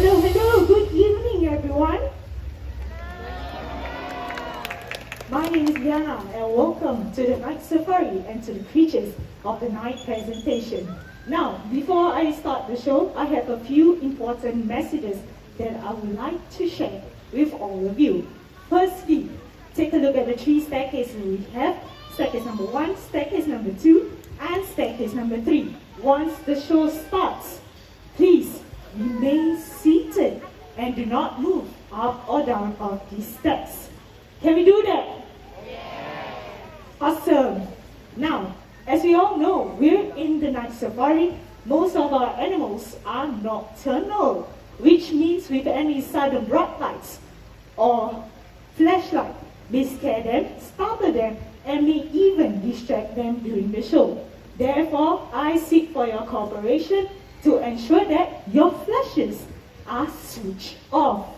Hello, good evening everyone. My name is Liana and welcome to the night safari and to the creatures of the night presentation. Now, before I start the show, I have a few important messages that I would like to share with all of you. Firstly, take a look at the 3 staircases we have. Staircase number 1, staircase number 2, and staircase number 3. Once the show starts, please remain seated and do not move up or down of these steps. Can we do that? Yes. Awesome. Now, as we all know, we're in the night safari. Most of our animals are nocturnal, which means with any sudden bright lights or flashlight may scare them, startle them, and may even distract them during the show. Therefore, I seek for your cooperation to ensure that your flashes are switched off.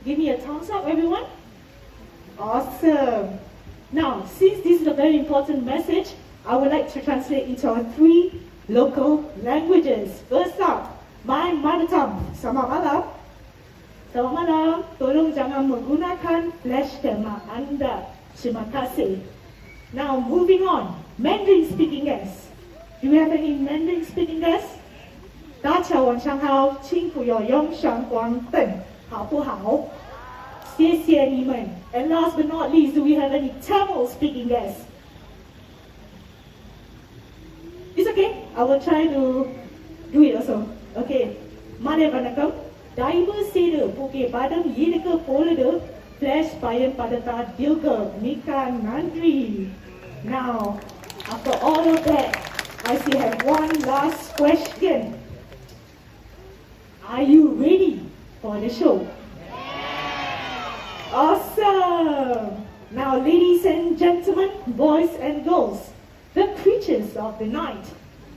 Give me a thumbs up, everyone. Awesome. Now, since this is a very important message, I would like to translate into our 3 local languages. First up, my mother tongue. Selamat malam. Selamat malam. Tolong jangan menggunakan flash camera anda. Terima kasih. Now, moving on. Mandarin speaking guests. Do we have any Mandarin speaking guests? 大家晚上好，请不要用闪光灯，好不好？谢谢你们。And last but not least, do we have any Tamil speaking guests? It's okay. I will try to do it also. Okay. Mane vanakkam. Daivu seidu puke padam yenukku poladu flash payan padata dilga mika nandri. Now, after all of that, I still have one last question. Are you ready for the show? Awesome! Now, ladies and gentlemen, boys and girls, the creatures of the night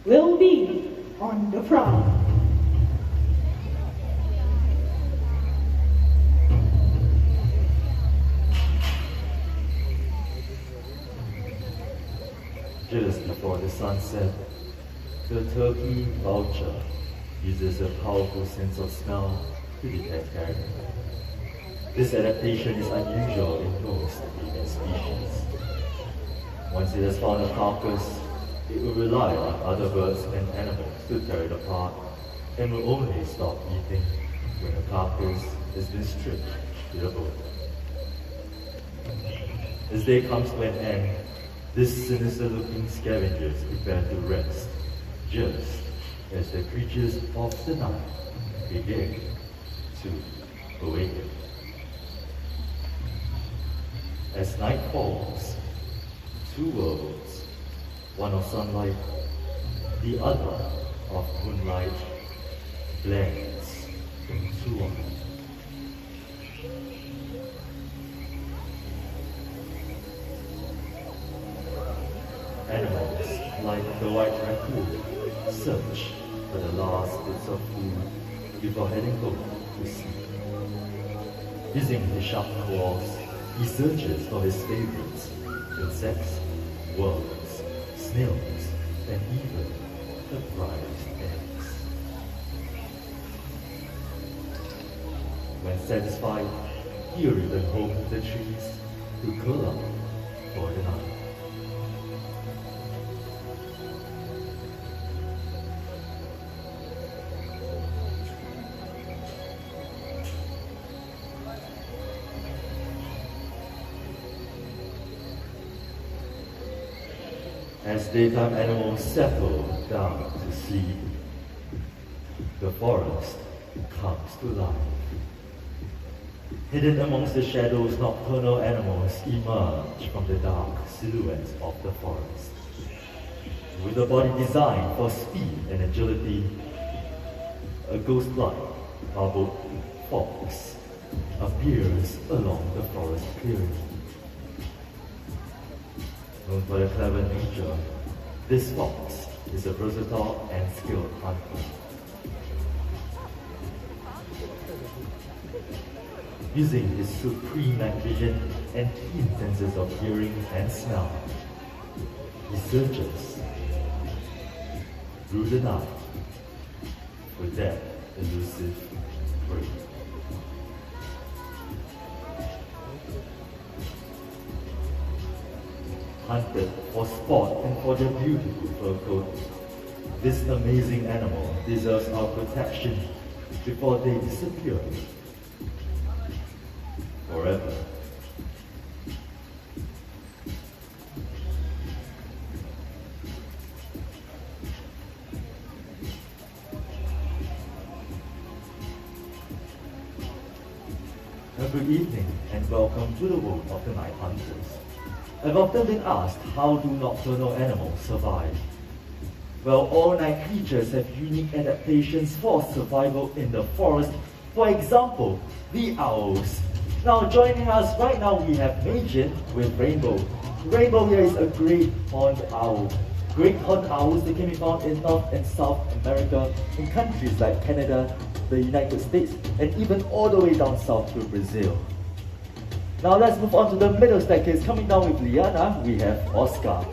will be on the prowl. Just before the sunset, the turkey vulture uses a powerful sense of smell to detect predator. This adaptation is unusual in most avian species. Once it has found a carcass, it will rely on other birds and animals to tear it apart and will only stop eating when the carcass has been stripped to the bone. As day comes to an end, this sinister-looking scavengers prepare to rest, just as the creatures of the night begin to awaken. As night falls, 2 worlds, one of sunlight, the other of moonlight, blends into one. Animals like the white raccoon search for the last bits of food before heading home to sleep. Using his sharp claws, he searches for his favorites: insects, worms, snails, and even the brightest eggs. When satisfied, he will return home to the trees to curl up for the night. As daytime animals settle down to sleep, the forest comes to life. Hidden amongst the shadows, nocturnal animals emerge from the dark silhouettes of the forest. With a body designed for speed and agility, a ghost-like marbled fox appears along the forest clearing. Known for their clever nature, this fox is a versatile and skilled hunter. Using his supreme night vision and keen senses of hearing and smell, he searches through the night for death elusive prey. Hunted for sport and for their beautiful fur coat, this amazing animal deserves our protection before they disappear forever. Good evening and welcome to the world of the night hunters. I've often been asked, how do nocturnal animals survive? Well, all night creatures have unique adaptations for survival in the forest. For example, the owls. Now joining us right now we have Majin with Rainbow. Rainbow here is a great horned owl. Great horned owls, they can be found in North and South America, in countries like Canada, the United States, and even all the way down south to Brazil. Now let's move on to the middle staircase. Coming down with Liana, we have Oscar.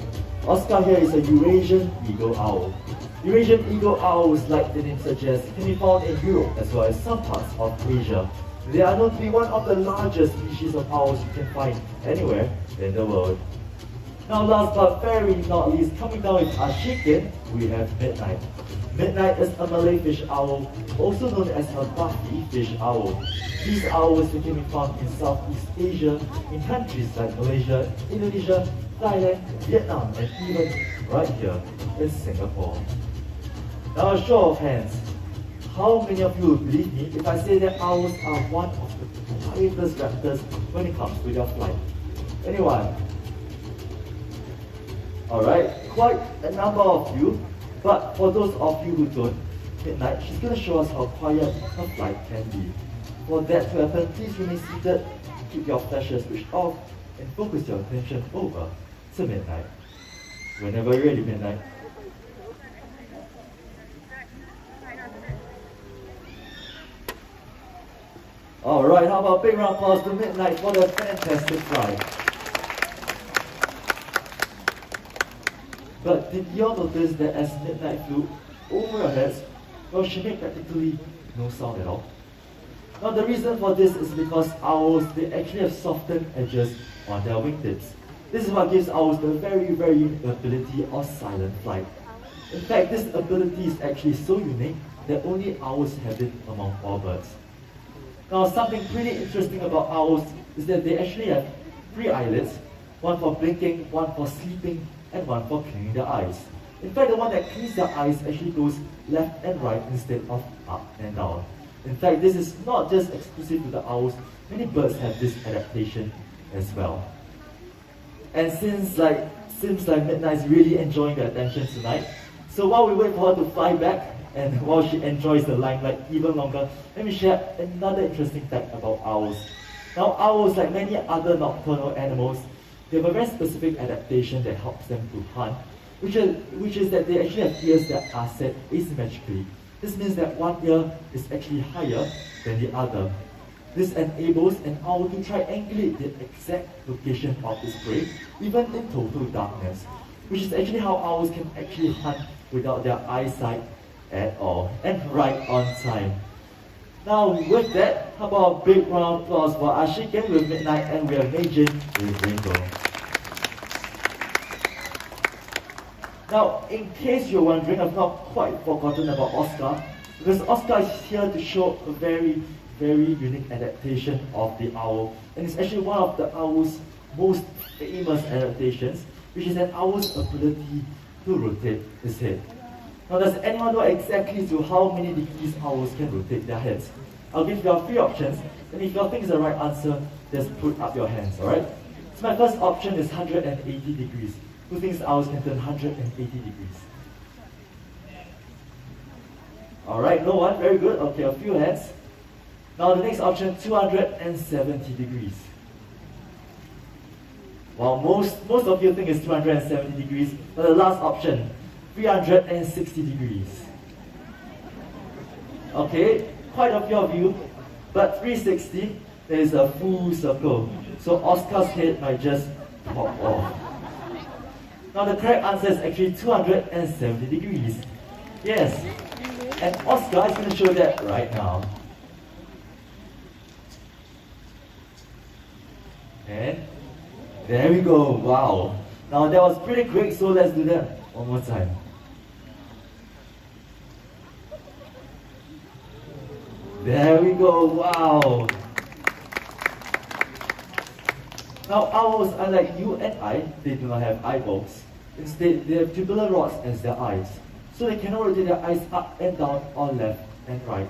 Oscar here is a Eurasian eagle owl. Eurasian eagle owls, like the name suggests, can be found in Europe as well as some parts of Asia. They are known to be one of the largest species of owls you can find anywhere in the world. Now last but very not least, coming down with Ashikin, we have Midnight. Midnight is a Malay fish owl, also known as a buffy fish owl. These owls can be found in Southeast Asia, in countries like Malaysia, Indonesia, Thailand, Vietnam, and even right here in Singapore. Now a show of hands. How many of you will believe me if I say that owls are one of the quietest raptors when it comes to their flight? Anyone? Alright, quite a number of you. But for those of you who don't, Midnight, she's going to show us how quiet her flight can be. For that to happen, please remain seated, keep your flashes switched off, and focus your attention over to Midnight. Whenever you're ready, Midnight. Alright, how about a big round of applause to Midnight for the fantastic flight. But did you all notice that as Midnight flew over our heads, well, she made practically no sound at all? Now the reason for this is because owls, they actually have softened edges on their wingtips. This is what gives owls the very unique ability of silent flight. In fact, this ability is actually so unique that only owls have it among all birds. Now something pretty interesting about owls is that they actually have 3 eyelids, one for blinking, one for sleeping, and one for cleaning their eyes. In fact, the one that cleans their eyes actually goes left and right instead of up and down. In fact, this is not just exclusive to the owls, many birds have this adaptation as well. And seems like Midnight's really enjoying the attention tonight, so while we wait for her to fly back, and while she enjoys the limelight even longer, let me share another interesting fact about owls. Now owls, like many other nocturnal animals, they have a very specific adaptation that helps them to hunt, which is that they actually have ears that are set asymmetrically. This means that one ear is actually higher than the other. This enables an owl to triangulate the exact location of its prey, even in total darkness, which is actually how owls can actually hunt without their eyesight at all, and right on time. Now with that, how about a big round of applause for Ashikin with Midnight, and we have Majin with Rainbow. Now, in case you're wondering, I've not quite forgotten about Oscar, because Oscar is here to show a very unique adaptation of the owl, and it's actually one of the owl's most famous adaptations, which is an owl's ability to rotate its head. Now, does anyone know exactly to how many degrees owls can rotate their heads? I'll give you 3 options, and if you think is the right answer, just put up your hands, alright? So my first option is 180 degrees. Who thinks owls can turn 180 degrees? Alright, no one, very good. Okay, a few hands. Now the next option, 270 degrees. Well, most of you think it's 270 degrees, but the last option, 360 degrees. Okay, quite a few of you, but 360, there is a full circle. So Oscar's head might just pop off. Now the correct answer is actually 270 degrees. Yes. And Oscar is going to show that right now. And there we go, wow. Now that was pretty quick, so let's do that one more time. There we go, wow. Now owls, unlike you and I, they do not have eyeballs. Instead, they have tubular rods as their eyes, so they cannot rotate their eyes up and down or left and right.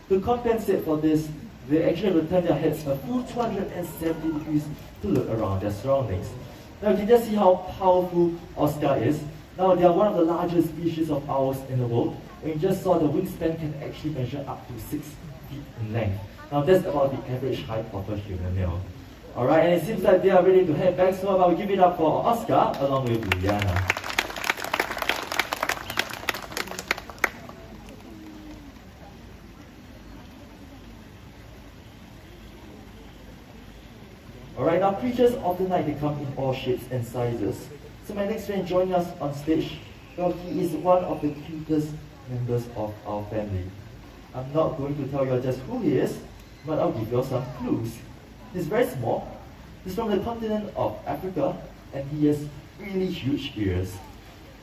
To compensate for this, they actually have to turn their heads a full 270 degrees to look around their surroundings. Now you can just see how powerful Oscar is. Now they are one of the largest species of owls in the world, and you just saw the wingspan can actually measure up to 6 feet in length. Now that's about the average height of a human male. Alright, and it seems like they are ready to head back, so I will give it up for Oscar along with Liana. Alright, now creatures of the night, they come in all shapes and sizes. So my next friend joining us on stage, well, he is one of the cutest members of our family. I'm not going to tell you just who he is, but I'll give you some clues. He's very small. He's from the continent of Africa, and he has really huge ears.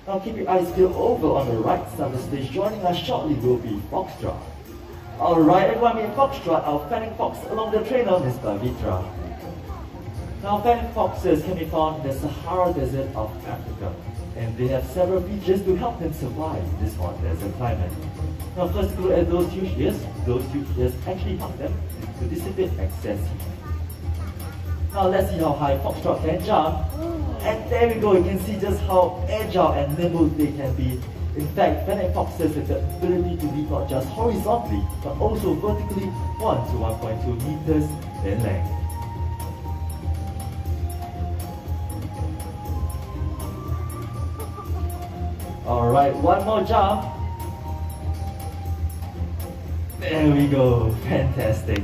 Now keep your eyes peeled over on the right side of the stage. Joining us shortly will be Foxtrot. Alright, everyone, meet Foxtrot, our fennec fox, along the trainer, Mr. Vitra. Now fennec foxes can be found in the Sahara Desert of Africa, and they have several features to help them survive this hot desert climate. Now first look at those huge ears. Those huge ears actually help them to dissipate excess heat. Now let's see how high Foxtrot can jump. And there we go, you can see just how agile and nimble they can be. In fact, fennec foxes have the ability to leap not just horizontally, but also vertically 1 to 1.2 meters in length. Alright, one more jump. There we go, fantastic.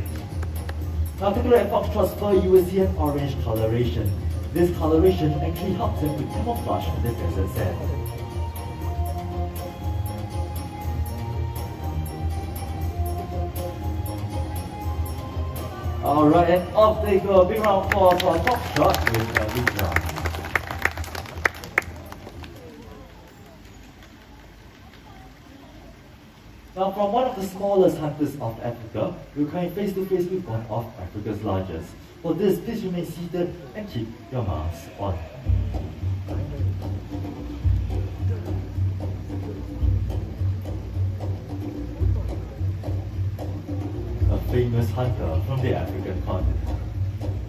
Now take a look at Foxtrot's fur, you will see an orange coloration. This coloration actually helps them to camouflage in the desert sand. Alright, and off they go. Big round of applause for Foxtrot with Vitra. Now from one of the smallest hunters of Africa, we're coming face to face with one of Africa's largest. For this, please remain seated and keep your mask on. A famous hunter from the African continent.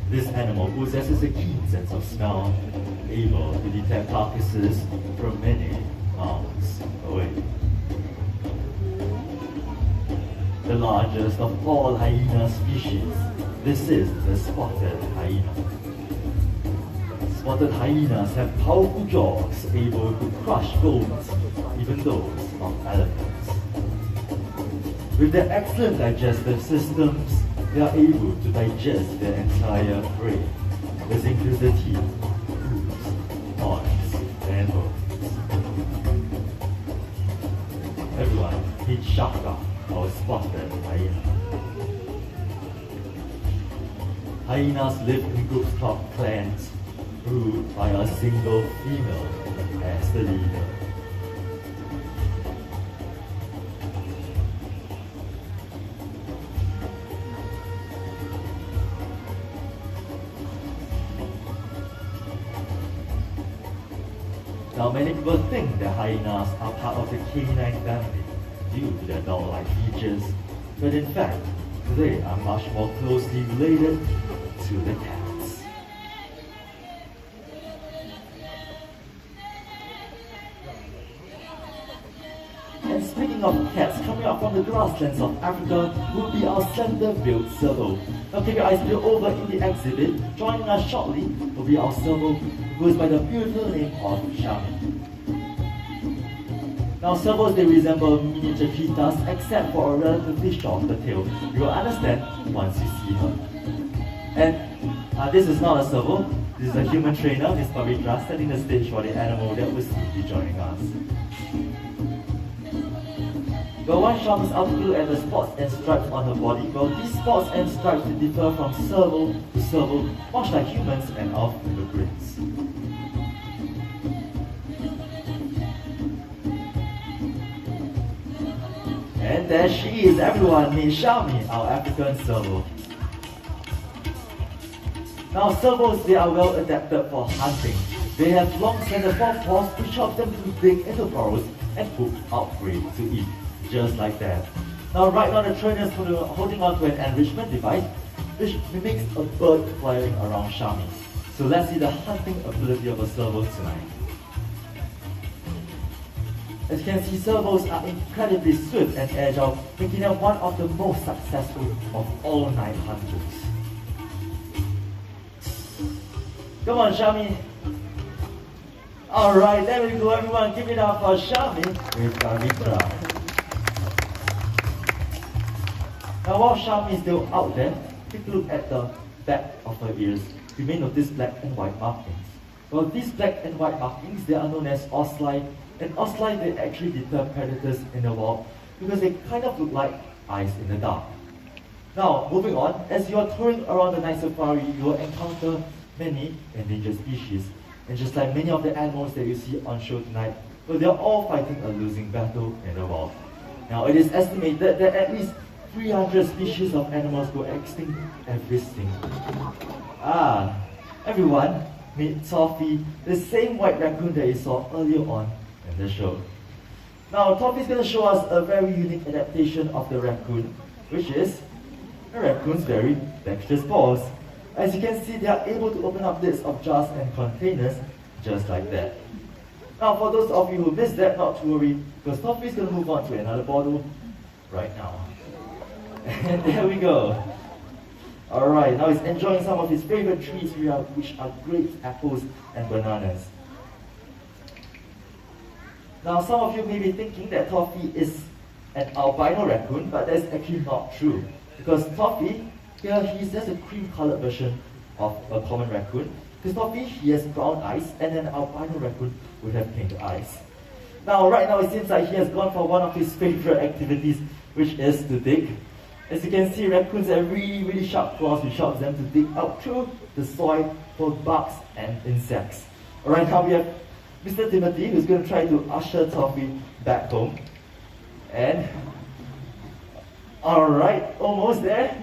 This animal possesses a keen sense of smell, able to detect carcasses from many miles away. The largest of all hyena species, this is the spotted hyena. Spotted hyenas have powerful jaws able to crush bones, even those of elephants. With their excellent digestive systems, they are able to digest their entire prey. This includes the teeth, hooves, horns, and bones. Everyone, meet Shaka, our spotted hyena. Hyenas live in groups called clans, ruled by a single female as the leader. Now many people think that hyenas are part of the canine family due to their dog-like features, but in fact, they are much more closely related to the cats. And speaking of cats, coming up from the grasslands of Africa would be our slender-billed serval. Now keep your eyes peeled over in the exhibit. Joining us shortly will be our serval, who goes by the beautiful name of Shami. Now servals, they resemble miniature cheetahs except for a relatively shorter tail. You will understand once you see her. And this is not a serval, this is a human trainer, Ms. Pavitra, setting the stage for the animal that will soon be joining us. Well, one shark is out to look at the spots and stripes on her body. Well, these spots and stripes differ from serval to serval, much like humans and our fingerprints. And there she is, everyone, meet Xiaomi, our African serval. Now, servals, they are well adapted for hunting. They have long center paws which help them to dig into burrows and poop out prey to eat, just like that. Now, right now the trainer is holding on to an enrichment device which mimics a bird flying around Xiaomi. So let's see the hunting ability of a serval tonight. As you can see, servals are incredibly swift and agile, making them one of the most successful of all night hunters. Come on, Xiaomi. Alright, there we go, everyone. Give it up for Xiaomi with Garitra. Now, while Xiaomi is still out there, take a look at the back of her ears. You may notice black and white markings. Well, these black and white markings, they are known as ocelli. And ocelli, they actually deter predators in the wild because they kind of look like eyes in the dark. Now, moving on, as you are touring around the night safari, you will encounter many endangered species. And just like many of the animals that you see on show tonight, well, they are all fighting a losing battle in the wild. Now, it is estimated that at least 300 species of animals go extinct every single year. Everyone, meet Toffee, the same white raccoon that you saw earlier on in the show. Now, Toffee is going to show us a very unique adaptation of the raccoon, which is the raccoon's very dexterous paws. As you can see, they are able to open up lids of jars and containers just like that. Now, for those of you who missed that, not to worry, because Toffee is going to move on to another bottle right now. And there we go. Alright, now he's enjoying some of his favorite treats, which are grapes, apples, and bananas. Now, some of you may be thinking that Toffee is an albino raccoon, but that's actually not true. Because Toffee, here he's just a cream-colored version of a common raccoon. Because Toffee, he has brown eyes, and an albino raccoon would have pink eyes. Now, right now it seems like he has gone for one of his favorite activities, which is to dig. As you can see, raccoons have really sharp claws, which helps them to dig out through the soil for bugs and insects. Alright, now we have Mr. Timothy, who's going to try to usher Toffee back home. And, alright, almost there.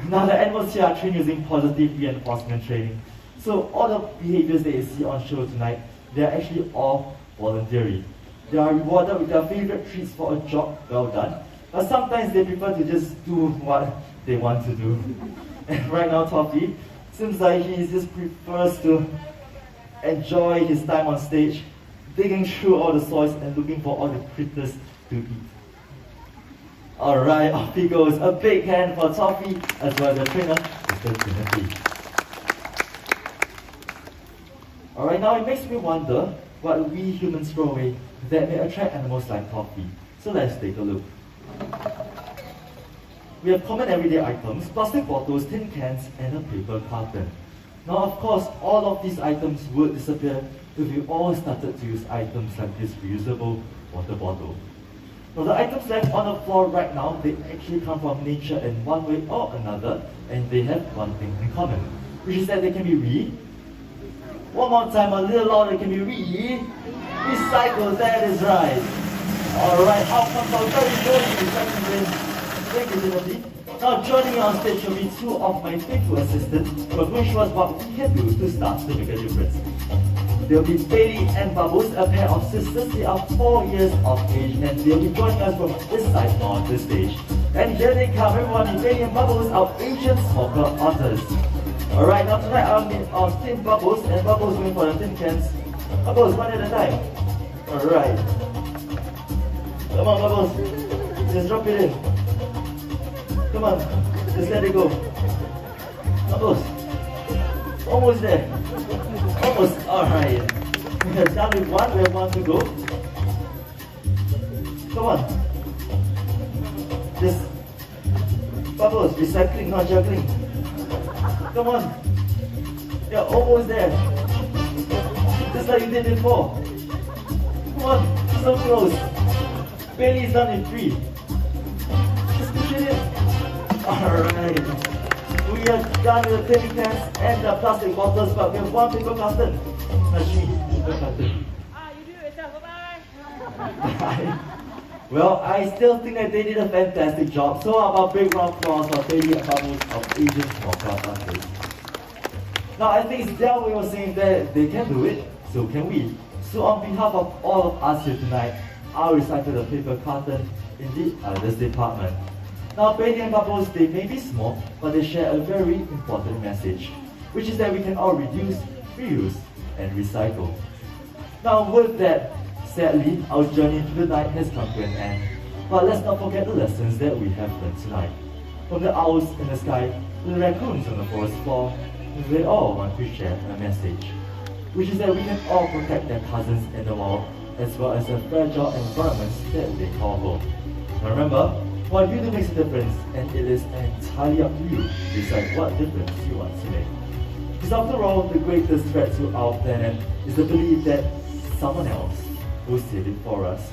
Now the animals here are trained using positive reinforcement training. So all the behaviors that you see on show tonight, they are actually all voluntary. They are rewarded with their favorite treats for a job well done. But sometimes they prefer to just do what they want to do. And right now, Toffee seems like he just prefers to enjoy his time on stage, digging through all the soils and looking for all the critters to eat. Alright, off he goes. A big hand for Toffee as well as the trainer, Mr. Timothy. Alright, now it makes me wonder what we humans throw away that may attract animals like Toffee. So let's take a look. We have common everyday items, plastic bottles, tin cans, and a paper carton. Now, of course, all of these items would disappear if we all started to use items like this reusable water bottle. Now, the items left on the floor right now, they actually come from nature in one way or another, and they have one thing in common, which is that they can be one more time, a little louder, can be recycled, that is right. Alright, outcomes are very good in recycling. Thank you, Timothy. Now joining me on stage will be two of my faithful assistants, who will show us what we can do to start to make a difference. They'll be Bailey and Bubbles, a pair of sisters. They are 4 years of age, and they'll be joining us from this side on the stage. And here they come, everyone, Bailey and Bubbles, our Asian smoker otters. Alright, now tonight I'll meet our tin Bubbles, and Bubbles going for the tin cans. Bubbles, one at a time. Alright. Come on, Bubbles. Just drop it in. Come on. Just let it go. Bubbles. Almost there. Almost. Alright. We have done with one. We have one to go. Come on. Just Bubbles. Recycling, not juggling. Come on. You're almost there. Just like you did before. Come on. So close. Bailey is done in 3. Just push it in. Alright. We are done with the tin cans and the plastic bottles, but we have one paper carton. Paper carton. You do it yourself. Bye-bye. Well, I still think that they did a fantastic job. So how about big round applause for Bailey and Bubbles of Asian Small Craft Artists. Now I think it's their way of saying that they can do it, so can we. So on behalf of all of us here tonight, I'll recycle the paper carton in this department. Now Bailey and Bubbles, they may be small, but they share a very important message, which is that we can all reduce, reuse, and recycle. Now with that, sadly, our journey into the night has come to an end. But let's not forget the lessons that we have learned tonight. From the owls in the sky to the raccoons on the forest floor, they all want to share a message, which is that we can all protect their cousins in the wild, as well as the fragile environments that they call home. Now remember, what you do makes a difference, and it is entirely up to you to decide what difference you want to make. Because after all, the greatest threat to our planet is the belief that someone else will save it for us.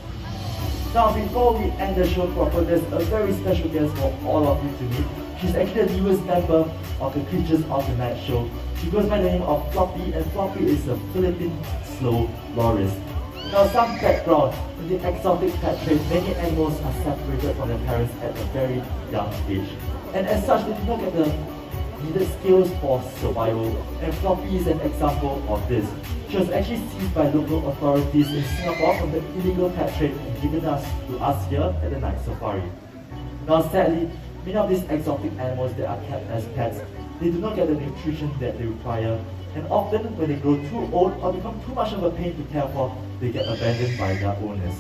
Now before we end the show proper, there's a very special guest for all of you to meet. She's actually the newest member of the Creatures of the Night show. She goes by the name of Floppy, and Floppy is a Philippine slow loris. Now some background, in the exotic pet trade, many animals are separated from their parents at a very young age. And as such, they do not get the needed skills for survival, and Floppy is an example of this. She was actually seized by local authorities in Singapore from the illegal pet trade and given to us here at the night safari. Now sadly, many of these exotic animals that are kept as pets, they do not get the nutrition that they require, and often when they grow too old or become too much of a pain to care for, they get abandoned by their owners.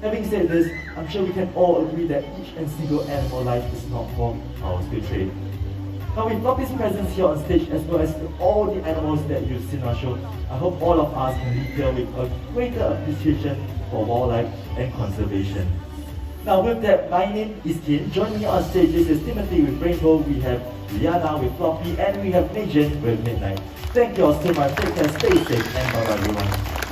Having said this, I'm sure we can all agree that each and single animal life is not for ours to trade. Now with Floppy's presence here on stage, as well as all the animals that you've seen on our show, I hope all of us can leave here with a greater appreciation for wildlife and conservation. Now with that, my name is Kim. Joining me on stage, this is Timothy with Rainbow, we have Liana with Floppy, and we have Megan with Midnight. Thank you all so much, take care, stay safe, and bye bye everyone.